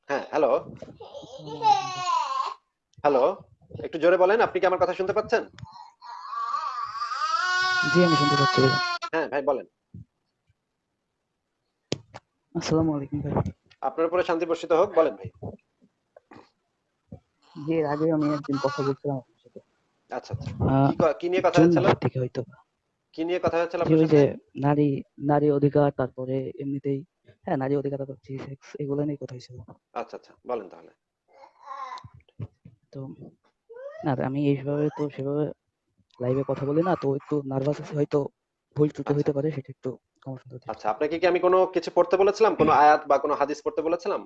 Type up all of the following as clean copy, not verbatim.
হ্যাঁ, হ্যালো। আসসালামু আলাইকুম ভাই। হ্যালো। একটু জোরে বলেন, আপনি কি আমার কথা শুনতে পাচ্ছেন? জি, আমি শুনতে পাচ্ছি ভাইয়া। হ্যাঁ, ভাই বলেন। আসসালামু আলাইকুম ভাই। আপনার উপরে শান্তি বর্ষিত হোক। বলেন ভাই। জি, এর আগেও আমি একদিন কথা বলছিলাম আপনার সাথে। আচ্ছা, আচ্ছা। আহ কি নিয়ে কথা জুন হচ্ছিল? মাসের দিকে হয়তো। কি নিয়ে কথা হচ্ছিল জি, আপনার ওই সাথে? যে নারী নারী অধিকার, তারপরে এমনিতেই হ্যাঁ, নারী অধিকার, তারপর ফ্রি সেক্স, এগুলো নিয়ে কথা হয়েছিল। আচ্ছা, আচ্ছা। বলেন তাহলে। তো না, আমি এইভাবে তো সেভাবে লাইভে কথা বলি না, তো একটু নার্ভাস আছি, হয়তো ভুল ত্রুটি আচ্ছা, হইতে পারে, সেটা একটু ক্ষমা সুন্দর আচ্ছা। দৃষ্টিতে দেখবেন। আপনাকে কি আমি কোনো কিছু পড়তে বলেছিলাম? কোনো আয়াত বা কোনো হাদিস পড়তে বলেছিলাম?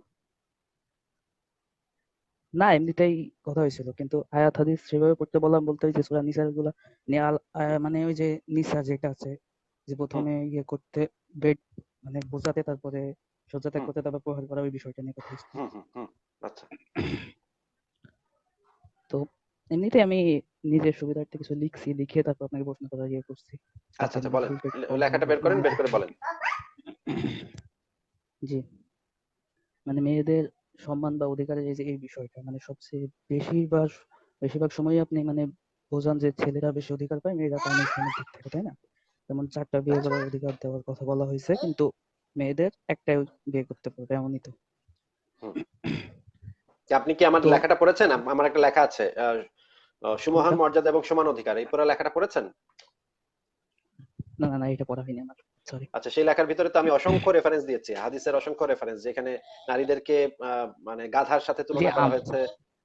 না, এমনিতেই কথা হয়েছিল, কিন্তু আয়াত হাদিস সেভাবে পড়তে বললাম বলতে ওই যে সূরা নিসার গুলা নিয়ে মানে ওই যে নিসা যেটা আছে, যে হুম, প্রথমে ইয়ে করতে, বেড মানে বোঝাতে, তারপরে শয্যা ত্যাগ হুম, করতে, তারপর প্রহার করা, ওই বিষয়টা নিয়ে কথা হয়েছিল। হুম, হুম, হুম। আচ্ছা, তো এমনিতে আমি নিজের সুবিধার্থে কিছু লিখছি, লিখে তারপর আপনাকে প্রশ্ন করার ইয়ে করছি, আচ্ছা, যাতে আচ্ছা, আমাকে বলেন। ভুল ট্রিটটা না লেখাটা বের করেন, না বের করতে করে হয়। বলেন। জি, মানে মেয়েদের সম্মান বা অধিকারের এই যে এই বিষয়টা, মানে সবচেয়ে বেশিরভাগ বেশিরভাগ সময়ই আপনি মানে বোঝান যে ছেলেরা বেশি অধিকার পায়, মেয়েরা পায় না, ইসলামের দিক থেকে, তাই না? যেমন ৪টা বিয়ে আচ্ছা। করার অধিকার দেওয়ার কথা বলা হয়েছে, কিন্তু মেয়েদের একটাই বিয়ে করতে পারবে, এমনই তো। হুম। আপনি কি আমার তো লেখাটা পড়েছেন? আমার একটা লেখা আছে, সুমহান কোনটা? মর্যাদা এবং সমান অধিকার। এই পুরো লেখাটা পড়েছেন? না, না, না, এটা পড়া হয়নি আমার, সরি। আচ্ছা, সেই লেখার ভিতরে তো আমি অসংখ্য রেফারেন্স দিয়েছি, হাদিসের অসংখ্য রেফারেন্স, যেখানে নারীদেরকে মানে গাধার সাথে জি, তুলনা করা হয়েছে,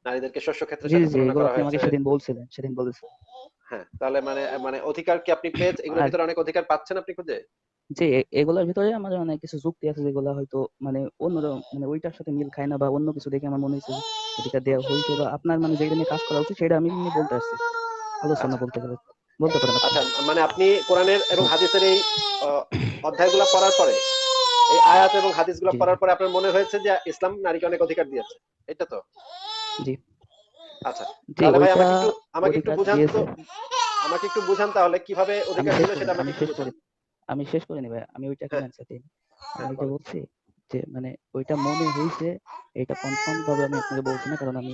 নারীদেরকে শস্য ক্ষেত্রের জি, সাথে জি, জি, তুলনা এগুলো করা আপনি আমাকে হয়েছে। সেদিন বলছিলেন, সেদিন বলেছিলেন। হ্যাঁ, তাহলে মানে মানে অধিকার কি আপনি পেয়েছেন? এগুলোর আর ভিতরে অনেক অধিকার পাচ্ছেন আপনি খুঁজে? যে এগুলোর ভিতরে আমার মানে কিছু যুক্তি আছে, যেগুলো হয়তো মানে অন্যরকম, মানে ওইটার সাথে মিল খায় না, বা অন্য কিছু দেখে আমার মনে হয়েছে যে অধিকার হুম, দেওয়া হয়েছে, বা আপনার মানে যেটা নিয়ে কাজ করা উচিত সেটা আমি এমনি বলতে আসছি, আলোচনা আচ্ছা, বলতে গেলে। বলতে পারেন আপনি। আচ্ছা। মানে আপনি কোরআনের এবং তো হাদিসের এই আহ, অধ্যায়গুলো পড়ার পরে, এই আয়াত এবং হাদিসগুলো জি, জি, পড়ার পরে আপনার মনে হয়েছে যে ইসলাম নারীকে অনেক অধিকার দিয়েছে, এটা তো? জি, আচ্ছা। জি, তাহলে ভাই ওইটা আমাকে একটু অধিকার বুঝান তো। দিয়েছে। আমাকে একটু বুঝান তাহলে কিভাবে আমি অধিকার শেষ দিল করি সেটা আমি আমাকে একটু শেষ বুঝান। করি আমি শেষ করিনি ভাই, আমি ওইটা হ্যাঁ, এখনো অ্যান্সার দিইনি। আমি হ্যাঁ, ওইটা বলেন। বলছি যে মানে ওইটা মনে হইছে, এটা কনফার্ম ভাবে আমি আপনাকে বলছি না, কারণ আমি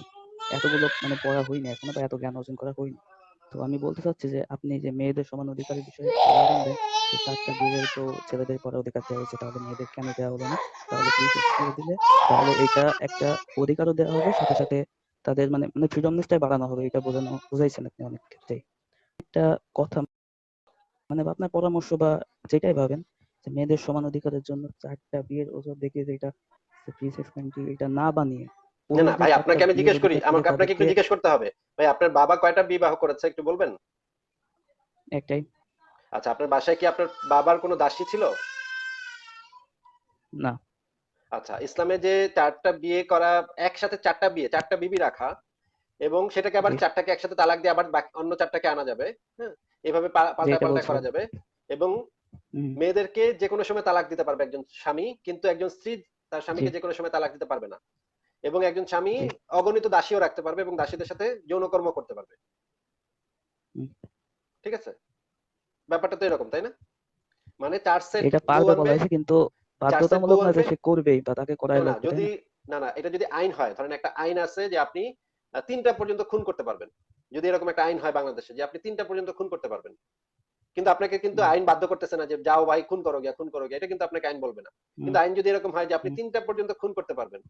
এতগুলো মানে পড়া হয়নি এখনো, বা এত জ্ঞান অর্জন করা হয়নি। তো আমি বলতে চাচ্ছি যে আপনি যে মেয়েদের সমান অধিকারের বিষয়ে উদাহরণ দেন, যে ৪টা বিয়ে তো ছেলেদের করার অধিকার দেওয়া হয়েছে, তাহলে মেয়েদের কেন দেওয়া হলো না? তাহলে ফ্রি সেক্স করে দিলে, তাহলে এটা একটা অধিকারও দেওয়া হবে, সাথে সাথে তাদের মানে মানে ফ্রিডমনেসটাই বাড়ানো হবে, এটা বুঝাইছেন আপনি অনেক ক্ষেত্রেই। একটা কথা মানে, বা আপনার পরামর্শ বা যেটাই ভাবেন, যে মেয়েদের সমান অধিকারের জন্য ৪টা বিয়ের ওজোর দেখিয়ে যে এটা ফ্রি সেক্স কান্ট্রি এটা না বানিয়ে না, না পুরোপুরি ভাই, ৪টা আপনাকে আমি বিয়ের জিজ্ঞেস করি, অধিকার দিয়ে আমাকে আপনাকে একটু তাদেরকে জিজ্ঞেস করতে হবে। ভাই, আপনার বাবা কয়টা বিবাহ করেছে একটু বলবেন? একটাই। আচ্ছা, আপনার বাসায় কি আপনার বাবার কোনো দাসী ছিল? না, আচ্ছা, ইসলামে যে ৪টা বিয়ে করা, একসাথে ৪টা বিয়ে, ৪টা বিবি রাখা, এবং সেটাকে আবার জি, ৪টাকে একসাথে তালাক দিয়ে আবার অন্য ৪টাকে আনা যাবে। হ্যাঁ, এভাবে জি, পাল্টায় এটা পাল্টায় করা বলছিলেন। যাবে। এবং হুম, মেয়েদেরকে যে কোনো সময় তালাক দিতে পারবে একজন স্বামী, কিন্তু একজন স্ত্রী তার জি, স্বামীকে যে কোনো সময় তালাক দিতে পারবে না। এবং একজন স্বামী জি, অগণিত দাসীও রাখতে পারবে এবং দাসীদের সাথে যৌনকর্ম করতে পারবে। হুম। ঠিক আছে? ব্যাপারটা তো এরকম, তাই না? মানে ৪ সেট এটা বউ পারবে বলা আনবে, হয়েছে, কিন্তু ৪ সেট বউ বাধ্যতামূলক না যে আনবে। সে করবেই বা তাকে না, করাই না, লাগবে, তাই যদি, না? না, না, এটা যদি আইন হয়, ধরেন একটা আইন আছে যে আপনি ৩টা পর্যন্ত খুন করতে পারবেন। যদি এরকম একটা আইন হয় বাংলাদেশে যে আপনি ৩টা পর্যন্ত খুন করতে পারবেন। কিন্তু আপনাকে কিন্তু হুম, আইন বাধ্য করতেছে না যে যাও ভাই খুন করো গিয়া, খুন করো গিয়া। এটা কিন্তু আপনাকে আইন বলবে না। হুম, কিন্তু আইন যদি এরকম হয় যে আপনি হুম, ৩টা পর্যন্ত খুন করতে পারবেন,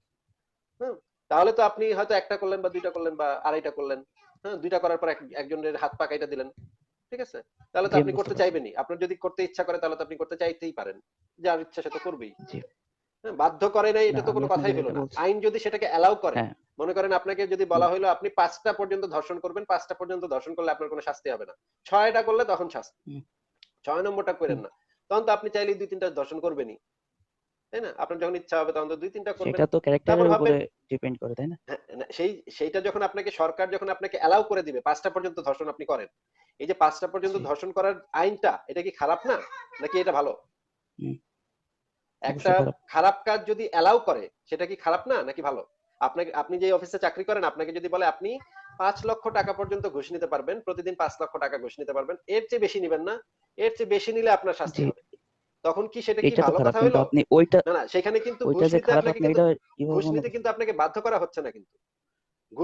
হুম, তাহলে তো আপনি হয়তো একটা করলেন বা ২টা করলেন বা আড়াইটা করলেন। হ্যাঁ, ২টা করার পর একজনের হাত পা কাইটা দিলেন। ঠিক আছে? তাহলে তো জি, আমি আপনি বুঝতে করতে পারছি। চাইবেনই। আপনার যদি করতে ইচ্ছা করে তাহলে তো আপনি করতে চাইতেই পারেন। যার ইচ্ছা সে তো করবেই। জি, হ্যাঁ, বাধ্য করে নাই না, এটা তো আমি কোনো আপনাকে কথাই হলো যেটা না। বলছি, আইন যদি সেটাকে অ্যালাউ করে, হ্যাঁ, মনে করেন আপনাকে যদি হুম, বলা হইলো আপনি ৫টা পর্যন্ত ধর্ষণ করবেন, ৫টা পর্যন্ত ধর্ষণ করলে আপনার কোনো শাস্তি হবে না। ৬টা করলে তখন শাস্তি। হুম, ৬ নম্বরটা কইরেন হুম। না। তখন তো আপনি চাইলেই ২-৩টা ধর্ষণ করবেনই। তাই না? আপনার যখন ইচ্ছা হবে তখন তো ২-৩টা করবেন। সেটা তো তারপর ক্যারেক্টারের উপরে ভাববেন, ডিপেন্ড করে, তাই না? হ্যাঁ, না, সেইটা যখন সরকার যখন আপনাকে অ্যালাউ করে দিবে ৫টা পর্যন্ত ধর্ষণ আপনি করেন। এই যে ৫টা পর্যন্ত জি, ধর্ষণ করার আইনটা, এটা কি খারাপ না? নাকি এটা ভালো? হুম, একটা অবশ্যই খারাপ। খারাপ কাজ যদি অ্যালাউ করে সেটা কি খারাপ না নাকি ভালো? আপনি যে অফিসে চাকরি করেন, আপনাকে যদি বলে আপনি ৫ লক্ষ টাকা পর্যন্ত ঘুষ নিতে পারবেন, প্রতিদিন ৫ লক্ষ টাকা ঘুষ নিতে পারবেন, এর চেয়ে বেশি নিবেন না, এর চেয়ে বেশি নিলে আপনার শাস্তি জি, হবে। তখন কি সেটা কি এটা তো ভালো খারাপ, কথা কিন্তু হইলো? আপনি ওইটা না সেখানে কিন্তু ওইটা ঘুষ যে নিতে খারাপ আপনাকে আপনি কিন্তু এটা কিভাবে ঘুষ মনে নিতে কিন্তু করছেন? আপনাকে বাধ্য করা হচ্ছে না কিন্তু।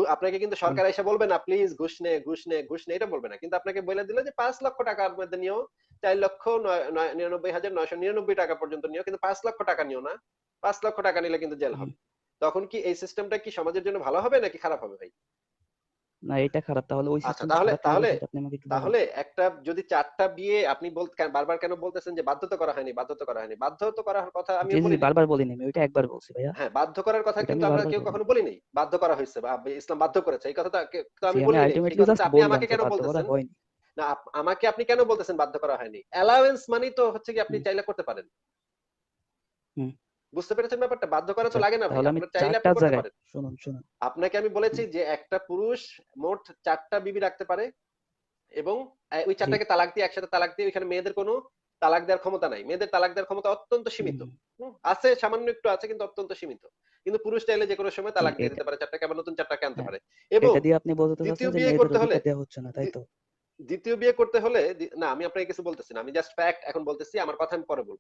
আপনাকে কিন্তু হুম, সরকার এসে বলবে না প্লিজ ঘুষ নে ঘুষ নে ঘুষ নে, এটা বলবে না, কিন্তু আপনাকে বলে দিল যে 5 লক্ষ টাকার মধ্যে নিও, 4,99,999 টাকা পর্যন্ত নিও, কিন্তু 5 লক্ষ টাকা নিও না। 5 লক্ষ টাকা নিলে কিন্তু জেল হুম। হবে। তখন কি এই সিস্টেমটা কি সমাজের জন্য ভালো হবে নাকি খারাপ হবে ভাই? না, এটা খারাপ। তাহলে ওই আচ্ছা, সিস্টেমটা তাহলে খারাপ কিভাবে তাহলে সেটা আপনি আমাকে একটু বলেন। তাহলে একটা যদি 4টা বিয়ে আপনি বারবার কেন বলতেছেন যে বাধ্যতা করা হয়নি, বাধ্যতা করা হয়নি? বাধ্য তো করার কথা জি, আমিও জি, জি, বলিনি। বারবার বলিনি আমি, ওইটা একবার বলছি ভাইয়া। হ্যাঁ, বাধ্য করার কথা ওইটা কিন্তু আমি আমরা বারবার কেউ বলিনি। কখনো বলিনি। বাধ্য করা হইছে বা ইসলাম বাধ্য করেছে। এই কথাটা তো জি, আমি আমি বলি নাই। সেই আলটিমেটলি কথাটা জাস্ট আপনি বললাম আমাকে যে কেন বাধ্য করা বলতেছেন? হয়নি। না আমাকে আপনি কেন বলতেছেন বাধ্য করা হয়নি? অ্যালাওয়েন্স মানেই তো হচ্ছে কি আপনি হুম, চাইলে করতে পারেন। হুম। বুঝতে পেরেছেন ব্যাপারটা? বাধ্য করা তো আচ্ছা, লাগে না ভাই। তাহলে আমি আপনার চাইলে আপনি ৪টা করতে জায়গায় পারেন। শুনুন, শুনুন। আপনাকে আমি বলেছি হুম, যে একটা পুরুষ মোট 4টা বিবি রাখতে পারে এবং ওই জি। 4টাকে তালাক দিয়ে একসাথে তালাক দিয়ে এখানে মেয়েদের কোনো তালাক দেওয়ার ক্ষমতা নাই। মেয়েদের তালাক দেওয়ার ক্ষমতা অত্যন্ত সীমিত। হুম, আছে সামান্য একটু আছে কিন্তু অত্যন্ত সীমিত। কিন্তু পুরুষ চাইলে যেকোনো সময় জি, তালাক দিয়ে এটা দিতে পারে 4টাকে, আবার নতুন 4টাকে আনতে হ্যাঁ, পারে। এবং এটা দিয়ে আপনি বোঝাতে চাচ্ছেন দ্বিতীয় যে বিয়ে মেয়েদের করতে হলে অধিকার দেওয়া হচ্ছে না, তাই দ্বি তো? দ্বিতীয় বিয়ে করতে হলে না আমি আপনাকে কিছু বলতেছি না। আমি জাস্ট ফ্যাক্ট এখন বলতেছি। আমার কথা আমি পরে বলব।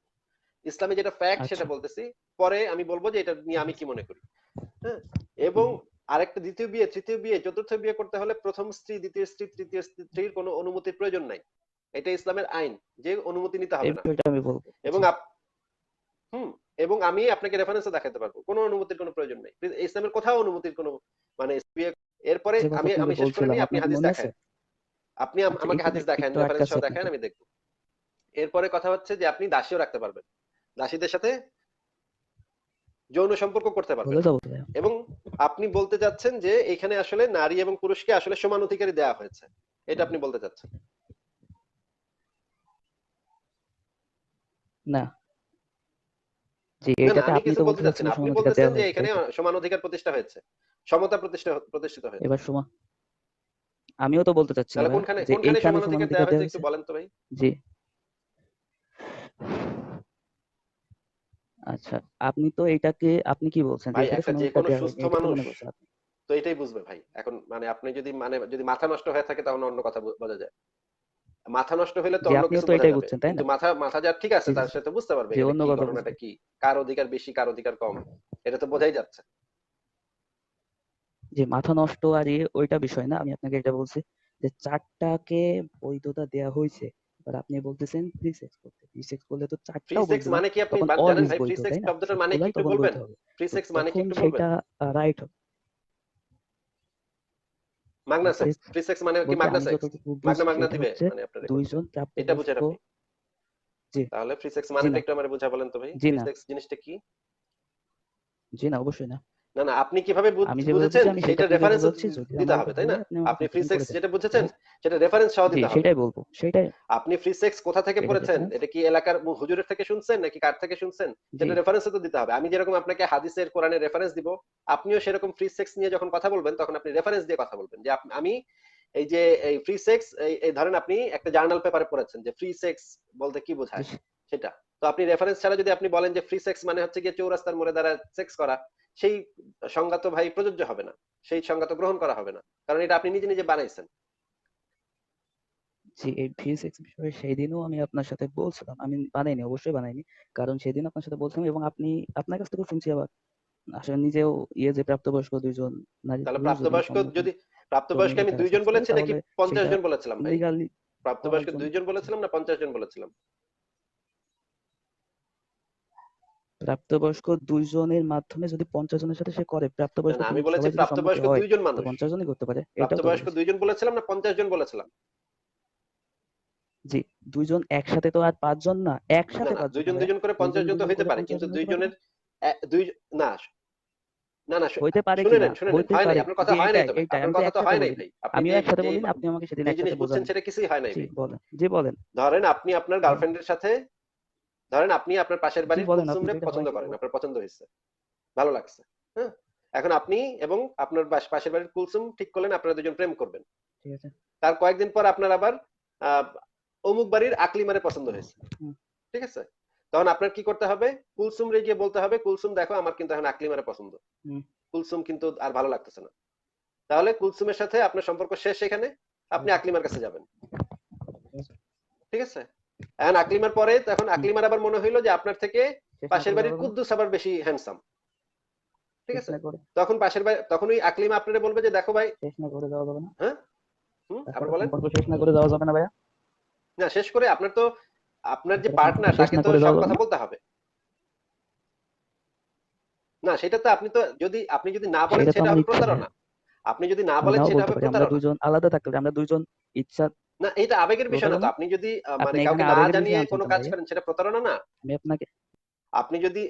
ইসলামে যেটা ফ্যাক্ট সেটা আচ্ছা। বলতেছি। পরে আমি বলব যে এটা নিয়ে আমি কি মনে করি। হ্যাঁ? এবং হুম, আরেকটা দ্বিতীয় বিয়ে, তৃতীয় বিয়ে, চতুর্থ বিয়ে করতে হলে প্রথম স্ত্রী, দ্বিতীয় স্ত্রী, তৃতীয় স্ত্রীর কোনো অনুমতির প্রয়োজন নাই। এটা ইসলামের আইন যে অনুমতি নিতে এই হবে না। বিষয়টা আমি বলব। এবং জি, হুম এবং আমি আপনাকে রেফারেন্সও দেখাতে পারবো। কোনো অনুমতির কোনো প্রয়োজন নেই। ইসলামের কোথাও অনুমতির কোনো মানে বিয়ে এরপরে যে কথা আমি আপনাকে আমি শেষ করে বলছিলাম নিই, আপনি আপনার কি হাদিস মনে আছে? দেখায়েন। আপনি আচ্ছা, আমাকে একটু হাদিস দেখায়েন, একটু রেফারেন্স আটকাচ্ছি সহ দেখায়েন, আপনাকে। আমি দেখব। এরপরে কথা হচ্ছে যে আপনি দাসীও রাখতে পারবেন। দাসীদের সাথে যৌন সম্পর্ক করতে ভুলে পারবেন। যাবো তো ভাইয়া। এবং আপনি বলতে চাচ্ছেন যে এখানে আসলে নারী এবং পুরুষকে আসলে সমান অধিকারই দেওয়া হয়েছে। এটা আপনি বলতে চাচ্ছেন। না, জি, না, না এইটাতে আমি আপনি কিছু তো বলতে বলতে চাচ্ছি চাচ্ছেন না। যে আপনি সমান অধিকার বলতেছেন দেওয়া যে হয়েছে, এখানে তাই তো? সমান অধিকার প্রতিষ্ঠা হয়েছে। সমতা প্রতিষ্ঠিত হয়েছে। এবার আমিও তো বলতে চাচ্ছি না তাহলে ভাইয়া কোনখানে যে কোনখানে এইখানে সমান সমান অধিকার অধিকার দেওয়া হয়েছে দেওয়া একটু হয়েছে। বলেন তো ভাই? জি, আচ্ছা, আপনি কি বলছেন যে ভাই এটাতে একটা সমান যে অধিকার কোনো দেওয়া হয়নি, সুস্থ এটা কি মানুষ মনে করছেন আপনি? তো এটাই বুঝবে ভাই। এখন মানে আপনি যদি মাথা নষ্ট হয়ে থাকে তাহলে অন্য কথা বোঝা যায়। মাথা নষ্ট হইলে তো যে অন্য আপনিও কিছু তো বোঝা এটাই যাবে। বুঝছেন, তাই কিন্তু না? মাথা যার ঠিক আছে জি, জি, তার জি, সাথে বুঝতে পারবে জি, এখানে অন্য কি কথা ঘটনাটা বুঝবে। কি। কার অধিকার বেশি কার অধিকার কম। এটা তো বোঝাই যাচ্ছে। যে মাথা নষ্ট আর ওইটা বিষয় না, আমি আপনাকে এটা বলছি যে 4টাকে বৈধতা দেয়া হয়েছে। এবার আপনি বলতেছেন ফ্রি সেক্স করতে, ফ্রি সেক্স করলে তো ফ্রি 4টাও বৈধ সেক্স না, মানে কি আপনি তখন অল জানেন ইজ ভাই? ফ্রি বৈধ, সেক্স তাই না? শব্দটার মানে কি সবগুলাই একটু তখন বলবেন? বৈধ হবে। ফ্রি তো সেক্স মানে কি তখন একটু বলবেন? সেইটা রাইট হবে। মাগনা free sex. Sex free sex মানে কি বলতে মাগনা আমি সেক্স? যতটুকু মাগনা বুঝি মাগনা এটা দিবে হচ্ছে মানে আপনার কথা। দুইজন এটা প্রাপ্তবয়স্ক। বুঝেন আপনি। জি, তাহলে ফ্রি সেক্স জি মানেটা না, একটু আমারে বুঝা বলেন তো ভাই। জি ফ্রি না, সেক্স জিনিসটা কি? জি না, অবশ্যই না। না, না আপনি কিভাবে আমি যেভাবে বুঝেছেন বুঝি আমি সেটা সেইটা আপনাকে রেফারেন্স বোঝাচ্ছি। যদি দিতে আমার হবে, ভুল তাই না? হয় আপনি আমাকে আপনি ফ্রি কনফার্ম করে সেক্স দেন। যেটা বুঝেছেন জাস্ট সেটা রেফারেন্স সহ জি, দিতে হবে। সেটাই বলবো। সেটাই, আপনি ফ্রি সেক্স কোথা থেকে এটার পড়েছেন? রেফারেন্স। এটা কি এলাকার হুজুরের থেকে শুনছেন নাকি কার থেকে শুনছেন? জি, সেটা রেফারেন্স তো দিতে হবে। আমি যেরকম আপনাকে হাদিসের কোরআনের রেফারেন্স দিব, আপনিও সেরকম ফ্রি সেক্স নিয়ে যখন কথা বলবেন তখন আপনি রেফারেন্স দিয়ে কথা বলবেন। যে আমি এই যে এই ফ্রি সেক্স এই ধরেন আপনি একটা জার্নাল পেপারে পড়েছেন যে ফ্রি সেক্স বলতে কি জি, বোঝায় সেটা। তো আপনি রেফারেন্স ছাড়া যদি আপনি বলেন যে ফ্রি সেক্স মানে হচ্ছে গিয়ে চৌরাস্তার মোড়ে দাঁড়ায় সেক্স করা, সেই সংজ্ঞা তো ভাই প্রযোজ্য হবে না। সেই সংজ্ঞা তো গ্রহণ করা হবে না। কারণ এটা আপনি নিজে বানাইছেন। জি, এই ফিজিক্স বিষয়ে সেদিনও আমি আপনার সাথে বলছিলাম। আমি বানাইনি, অবশ্যই বানাইনি। কারণ সেদিন আপনার সাথে বলছিলাম এবং আপনার কাছ থেকেও শুনছি আবার। আসলে নিজেও যে প্রাপ্তবয়স্ক ২ জন নারী তাহলে পুরুষ যদি সম্মুখে প্রাপ্তবয়স্ক আমি তারা ২ জন সেক্স করে বলেছি নাকি তাহলে ৫০ সেটা জন বলেছিলাম ভাই? লিগালি হওয়ার প্রাপ্তবয়স্ক জন্য ২ জন জি, বলেছিলাম না ৫০ জন বলেছিলাম? প্রাপ্তবয়স্ক ২ জনের মাধ্যমে যদি ৫০ জনের সাথে সে করে, না, প্রাপ্তবয়স্ক না আমি পুরুষ বলেছি সবাই যদি সম্মতি প্রাপ্তবয়স্ক হয়, ২ জন তো মানুষ। ৫০ জনই করতে পারে। এটাও তো প্রাপ্তবয়স্ক বলেছি। ২ জন বলেছিলাম না ৫০ জন বলেছিলাম? জি, ২ জন একসাথে তো আর ৫ জন না। না, একসাথে না ৫ জন ২ না জন ২ ভাইয়া। জন করে ২ ৫০ জন জন ২ তো জন হইতে করে পারে। ৫০ কিন্তু জন ২ হতে পারে জনের না? না, না, না হইতে পারে শুনে কিনা? নেন, শুনে নেন। হইতে হয় নাই। পারে। আপনার কথা জি, হয় নাই এইটাই, তো ভাই। এইটাই। আপনার আমি তো কথা তো একসাথে হয় নাই বলিনি। ভাই। আপনি আমিও যে একসাথে যে বলিনি, আপনি আমাকে সেদিন যে জিনিস একসাথে বুঝছেন বোঝাননি। সেটা কিছুই হয় নাই জি, ভাই। বলেন। জি, বলেন। ধরেন আপনি আপনার বলেন। গার্লফ্রেন্ডের সাথে আপনি আপনার পাশের জি, বাড়ির বলেন আপনি কুলসুমরে যেটা পছন্দ হয়নি করেন। বলুন। আপনার পছন্দ হইছে। ভালো লাগছে। হ্যাঁ? এখন আপনি এবং আপনার পাশের বাড়ির কুলসুম ঠিক করলেন আপনারা দুজন প্রেম করবেন। ঠিক আছে? তার কয়েকদিন পর আপনার আবার আ অমুক বাড়ির আকলিমারে পছন্দ হয়েছে। হুম, ঠিক আছে? তখন আপনার কি করতে হবে? কুলসুমরে গিয়ে বলতে হবে, "কুলসুম দেখো আমার কিন্তু এখন আকলিমারে পছন্দ। হুম, কুলসুম কিন্তু আর ভালো লাগতেছে না।" তাহলে কুলসুমের সাথে আপনার সম্পর্ক শেষ এখানে। ঠিক আপনি আছে, আকলিমার কাছে যাবেন। ঠিক আছে। ঠিক আছে? এখন আকলিমার পরে তখন আকলিমার আবার মনে হইলো যে আপনার থেকে শেষ না পাশের করে বাড়ির দেওয়া যাবে না? কুদ্দুস আবার বেশি হ্যান্ডসাম, ঠিক শেষ আছে? না করে তখন পাশের বাড়ি, তখন ওই আকলিমা আপনারে বলবে যে দেখো ভাই, শেষ না করে দেওয়া যাবে না? হ্যাঁ, আবার তারপরে বলেন। সম্পর্ক শেষ না করে দেওয়া যাবে না ভাইয়া? না, শেষ করে আপনার তো আপনার যে তারপরে সম্পর্ক পার্টনার শেষ তাকে না তো করে সব দেওয়া যাবে কথা না? বলতে হবে। না, সেটা তো আপনি তো যদি আপনি যদি না বলেন সেটা তো সেটা আমার হবে ইচ্ছা ভাইয়া। প্রতারণা। আপনি যদি না আমি বলেন নাও সেটা বলতে হবে পারি, আমরা প্রতারণা। দুইজন আলাদা থাকতে পারি, আমরা দুইজন ইচ্ছা না, এটা আবেগের বিষয় না তো। প্রতারণা। আপনি যদি আপনি মানে এখানে কাউকে না আবেগের বিষয় জানিয়ে আনছেন কোনো কেন কাজ ভাইয়া? করেন সেটা প্রতারণা না? আমি আপনাকে আপনি যদি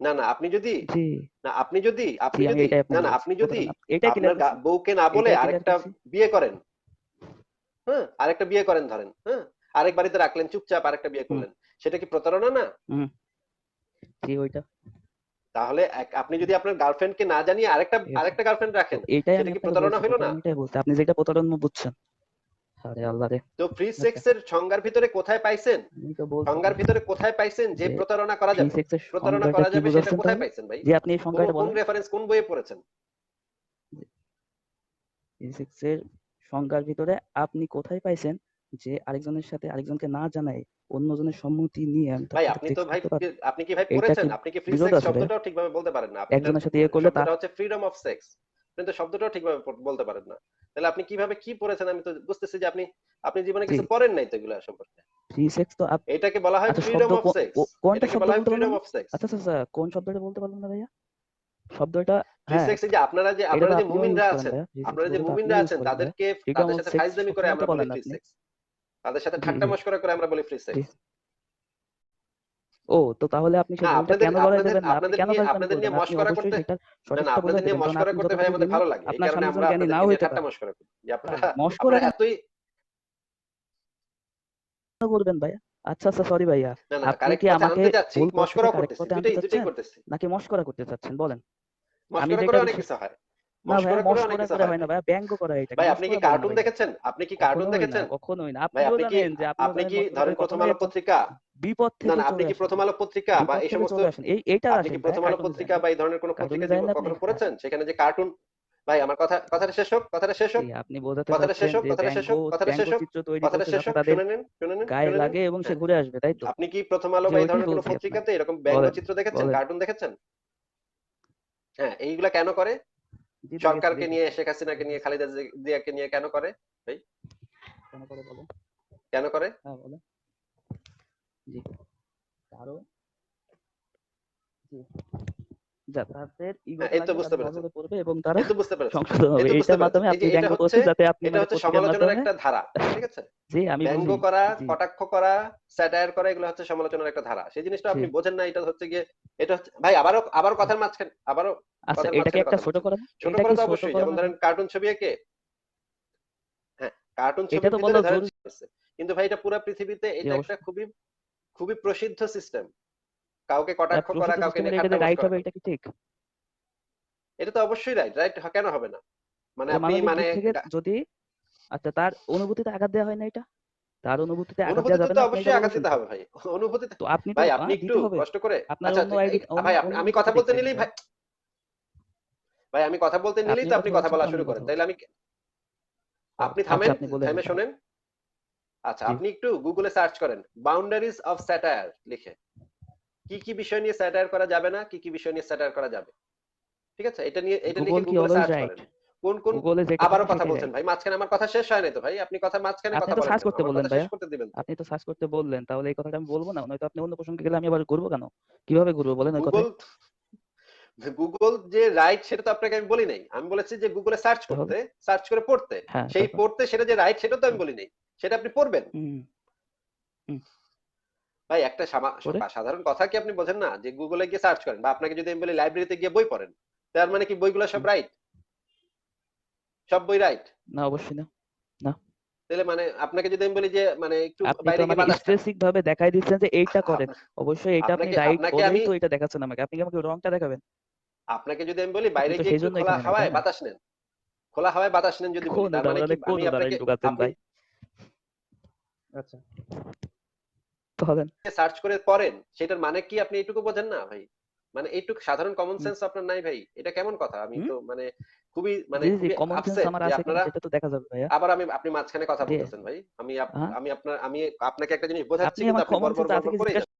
না, না, আপনি যদি জি না, আপনি যদি জি আমি এটাই না, আপনাকে না, বলছি আপনি যদি প্রতারণা, এটাই আপনার ক্লিয়ার করছি, বউকে না বলে এটাই ক্লিয়ার আরেকটা করছি। বিয়ে করেন, হ্যাঁ, আরেকটা বিয়ে করেন ধরেন, হ্যাঁ, আরেক বাড়িতে রাখলেন চুপচাপ, আরেকটা বিয়ে হুম করলেন, সেটা কি প্রতারণা না? হুম জি ওইটা তাহলে আপনি যদি আপনার গার্লফ্রেন্ডকে না জানিয়ে আরেকটা ঠিক আছে। আরেকটা গার্লফ্রেন্ড তো রাখেন, এটাই সেটা আমি কি আপনাকে প্রতারণা বলছি, হইলো না? প্রতারণা এটাই বলছি, আপনি যেটা প্রতারণা বুঝছেন। আরে আল্লাহ রে। তো ফ্রি আচ্ছা সেক্স এর সংজ্ঞার ভিতরে কোথায় পাইছেন? আমি তো বলছি সংজ্ঞার ভিতরে কোথায় পাইছেন যে যে প্রতারণা করা ফ্রি যাবে? সেক্সের প্রতারণা সংজ্ঞাটা করা কি যাবে সেটা বুঝাচ্ছেন কোথায় তাহলে? পাইছেন ভাই? যে আপনি এই সংজ্ঞাটা কোন বলেন। রেফারেন্স, কোন বইয়ে পড়েছেন? ফ্রি সেক্সের সংজ্ঞার ভিতরে আপনি কোথায় পাইছেন যে আরেকজনের সাথে আরেকজনকে না জানাই অন্যজনের সম্মতি নিয়ে আমি তার ভাই সাথে আপনি তো সেক্স ভাই করতে পারবো? আপনি কি ভাই এইটা পড়েছেন? কি আপনি কি ফ্রি বিরোধ সেক্স আছে ভাইয়া? শব্দটাও ঠিকভাবে বলতে পারেন না? আপনার একজনের সাথে করলে শব্দটা হচ্ছে ফ্রিডম অফ সেক্স, আপনি তো শব্দটাও ঠিকভাবে বলতে পারেন না। তাহলে আপনি কিভাবে কি পড়েছেন? আমি তো বুঝতেছি যে আপনি আপনি জীবনে জি কিছু পড়েন নাই তো এগুলা সম্পর্কে। ফ্রি সেক্স তো এটাকে বলা হয় আচ্ছা শব্দ ফ্রিডম অফ সেক্স। কোনটা এটাকে শব্দ বলা হয় বলতে পারলেন ফ্রিডম না? Of sex. আচ্ছা আচ্ছা আচ্ছা, কোন শব্দটা বলতে পারলেন না ভাইয়া? শব্দটা ফ্রি হ্যাঁ সেক্স এই যে আপনারা যে এটা তো আপনারা যে আপনিও ইউজ মুমিনরা করেন আছেন, ভাইয়া, ফ্রি সেক্স আপনারা যে বলতে তো মুমিনরা আপনিও ইউজ আছেন করেন ভাইয়া। তাদেরকে ফ্রিডম তাদের অফ সাথে সেক্স ফাইজলামি করে সবসময় তো আমরা বলি বলেন ফ্রি আপনি। সেক্স। তাদের সাথে জি ঠাট্টা জি মশকরা করে আমরা বলি ফ্রি জি। সেক্স। ও তো তাহলে আপনি সেই না, ভুলটা আপনাদের কেন ধরায় আপনাদের দেবেন না? আপনি আপনাদের কেন নিয়ে ফাজলামি আপনাদের করবেন? নিয়ে আপনি মশকরা অবশ্যই করতে, সেটার না, না, সঠিকটা বলে আপনাদের নিয়ে দেবেন, কারণ মশকরা আপনি করতে ভাই যতটুকু আমাদের জ্ঞানী ভালো লাগে। এই আপনার কারণে সামনের জন আমরা জ্ঞানী আপনাদেরকে নাও নিয়ে হইতে ঠাট্টা পারে। মশকরা করি যে আপনারা মশকরা আপনারা কেন এতই, করবেন ভাইয়া? আচ্ছা আচ্ছা সরি ভাইয়া, না, না, আপনি কারেক্ট কি পথে আমাকে আনতে চাচ্ছি, ভুল পথ থেকে মশকরাও কারেক্ট করতেছি, পথে আনতে দুইটাই দুইটাই চাচ্ছেন করতেছি। নাকি মশকরা করতে চাচ্ছেন বলেন? আমি মশকরা করে যেটা অনেক বিশ্বাস কিছু হয়, না ভাইয়া, মশকরা করে অনেক মশকরা কিছু করে হয় হয় না ভাই। ভাইয়া, ব্যঙ্গ করা এটাকে ভাই আপনি কি মশকরা বলে না কার্টুন ভাইয়া। দেখেছেন? আপনি কি কার্টুন কখনোই না, দেখেছেন? কখনোই না। ভাই আপনিও আপনি কি জানেন যে আপনিও আপনি জানেন কি মশকরা ধরেন করে প্রথম কখনোই আলো একটা পত্রিকা, বিপদ না, থেকে না, আপনি চলে কি আসেন, প্রথম আলো পত্রিকা বা বিপদ এই থেকে সমস্ত, চলে আসেন। এইটা আপনি কি আসেন ভাইয়া, প্রথম আলো কার্টুনে যান পত্রিকা না। বা এই ধরনের কোনো কার্টুনে পত্রিকা যায় না আপনি? কখনো হ্যাঁ। পড়েছেন? সেখানে যে কার্টুন, ভাই আমার কথাটা শেষ হোক, কথাটা শেষ জি, হোক, আপনি বোঝাতে কথাটা শেষ চাচ্ছেন হোক, যে কথাটা শেষ হোক, কথাটা শেষ হোক, ব্যঙ্গচিত্র তৈরি কথাটা করছে শেষ যাতে হোক, তাদের শুনে নেন, শুনে নেন, গায়ে শুনে নেন। লাগে এবং সে হ্যাঁ, ঘুরে আসবে, তাই তো? আপনি কি প্রথম আলো জি বা এই ওইটাই ধরনের কোনো বলছি আপনাকে। পত্রিকাতে এরকম বলেন, ব্যঙ্গচিত্র দেখেছেন, বলেন। কার্টুন দেখেছেন? হ্যাঁ, এইগুলা কেন করে? জি দেখেছি, সরকারকে নিয়ে, দেখেছি, শেখ হাসিনাকে নিয়ে, দেখেছি। খালেদা জিয়াকে নিয়ে কেন করে ভাই? কেন করে বলেন? কেন করে? হ্যাঁ বলেন। জি। কারণ জি তাদের হ্যাঁ, ইগোতে এই তো লাগবে, বুঝতে তাদের পেরেছেন, নজরে পড়বে এবং তারা এই তো বুঝতে পেরেছেন, সংশোধন এই হবে। তো বুঝতে এইটার পেরেছেন। মাধ্যমে এই যে আপনি ব্যঙ্গ করছেন যাতে আপনি এটা মানে হচ্ছে পত্রিকার সমালোচনার মাধ্যমে একটা ধারা, ঠিক আছে? জি আমি ব্যঙ্গ বুঝি। করা, জি, কটাক্ষ করা, স্যাটায়ার করা, এগুলো হচ্ছে সমালোচনার একটা ধারা। সেই জিনিসটা জি। আপনি বোঝেন না, এটা হচ্ছে গিয়ে, এটা হচ্ছে ভাই, আবারও কথার মাঝখানে, আবারও আচ্ছা কথার এটাকে মাঝখানে একটা কথা ছোট বলছেন। করা না? ছোট এটা করে কি তো ছোট অবশ্যই, করা যেমন না ধরেন ভাই? কার্টুন ছবি এঁকে, হ্যাঁ, কার্টুন এটা ছবির তো ভিতরে বলা ধরেন জরুরি। আছে। কিন্তু ভাই এটা পুরো পৃথিবীতে জি এটা একটা অবশ্যই। খুবই খুবই প্রসিদ্ধ সিস্টেম, কাউকে তা কটাক্ষ করা, প্রসিদ্ধ কাউকে সিস্টেমের নিয়ে এটা ঠাট্টা যে রাইট মশকরা হবে করা। এটা কি ঠিক? এটা তো অবশ্যই রাইট, রাইট কেন হবে না? মানে এটা আপনি মানবিক মানে দিক থেকে যদি আচ্ছা তার অনুভূতিতে আঘাত দেওয়া হয় না এটা? তার অনুভূতিতে আঘাত দেওয়া অনুভূতিতে যাবে তো না, আপনি এটা অবশ্যই আঘাত বলছেন দিতে তো? হবে ভাই। অনুভূতিতে, তো আপনি তো ভাই আপনি একটু দিতে হবে। কষ্ট করে, আপনার আচ্ছা অন্য আচ্ছা, আইডি অন্য ভাই আমি অনুভূতি তো কথা বলতে দেখতেছি নিলেই ভাই। ভাই, ভাই আমি কথা বলতে নিলেই আপনি তো আপনি কথা কথা বলছেন তো বলা শুরু আমিও করেন, কথা তাইলে বলছি। আমি, ও আপনি আচ্ছা থামেন, আপনি বলেন থেমে তাহলে। শোনেন। আচ্ছা, জি। আপনি একটু গুগলে সার্চ করেন বাউন্ডারিজ অফ স্যাটায়ার লিখে, কি কি বিষয় নিয়ে স্যাটায়ার করা যাবে না, কি কি বিষয় নিয়ে স্যাটায়ার করা যাবে, ঠিক আছে? এটা লিখে গুগল কি গুগলে অলওয়েজ সার্চ রাইট? করেন। কোন কোন, গুগলে যেটা আবারও থাকে কথা সেটাই বলছেন রাইট। ভাই, মাঝখানে আমার কথা শেষ হয় নাই তো ভাই, আপনি কথার মাঝখানে আপনি কথা তো বলেন সার্চ কেন? করতে আমার বললেন কথা শেষ ভাইয়া। করতে দিবেন তো। আপনি তো সার্চ করতে বললেন, তাহলে এই কথাটা আমি বলবো না, নয়তো আপনি অন্য প্রসঙ্গে গেলে আমি আবার ঘুরবো কেন? কিভাবে ঘুরবো বলেন ওই গুগল কথায়? গুগল যে রাইট সেটা তো আপনাকে আমি বলি নাই, আমি বলেছি যে গুগলে সার্চ তাহলে করতে, সার্চ করে পড়তে, হ্যাঁ সেই তারপর পড়তে সেটা যে রাইট সেটা তো আমি বলি নাই, সেটা আপনি পড়বেন। হুম হুম ভাই একটা পরে সাধারণ কথা কি আপনি বোঝেন না যে গুগলে গিয়ে সার্চ করেন, বা আপনাকে যদি আমি বলি লাইব্রেরিতে গিয়ে বই পড়েন, তার মানে কি বইগুলো সব হুম রাইট, সব বই রাইট? না অবশ্যই না। না তাহলে মানে আপনাকে যদি আমি বলি যে মানে একটু আপনি তো বাইরে গিয়ে আমাকে বাতাস খান, স্পেসিফিক ভাবে দেখাই দিচ্ছেন যে এইটা করেন, আপনা- অবশ্যই এটা আপনি আপনাকে রাইট আপনাকে বলেই আমি তো এটা দেখাচ্ছেন আমাকে, আপনি কি আমাকে রংটা দেখাবেন? আপনাকে যদি আমি বলি আপনি বাইরে তো গিয়ে সেই একটু জন্য খোলা এখানে নাই তাই হাওয়ায় না? বাতাস নেন, খোলা হাওয়ায় বাতাস নেন যদি বলি, কোন তার মানে কি উদাহরণে কোন আমি উদাহরণ আপনাকে, ঢুকাচ্ছেন আপনি ভাই? আচ্ছা বলেন। সার্চ করে পড়েন, সেটার মানে কি আপনি এটুকু বোঝেন না ভাই? মানে এইটুকু সাধারণ কমন হুম, সেন্স আপনার নাই ভাই? এটা কেমন কথা? আমি হুম? তো মানে খুবই জি, জি, খুবই কমন সেন্স আপসেট আমার যে আছে কিনা আপনারা সেটা তো দেখা যাবে ভাইয়া। আবার আপনি মাঝখানে কথা যে বলতেছেন ভাই। আমি হ্যাঁ, আমি আপনাকে একটা জিনিস বোঝাচ্ছি আপনি কিন্তু আমার আপনি কমন বড়, সেন্স আছে কি করেই জিজ্ঞাসা যাচ্ছেন।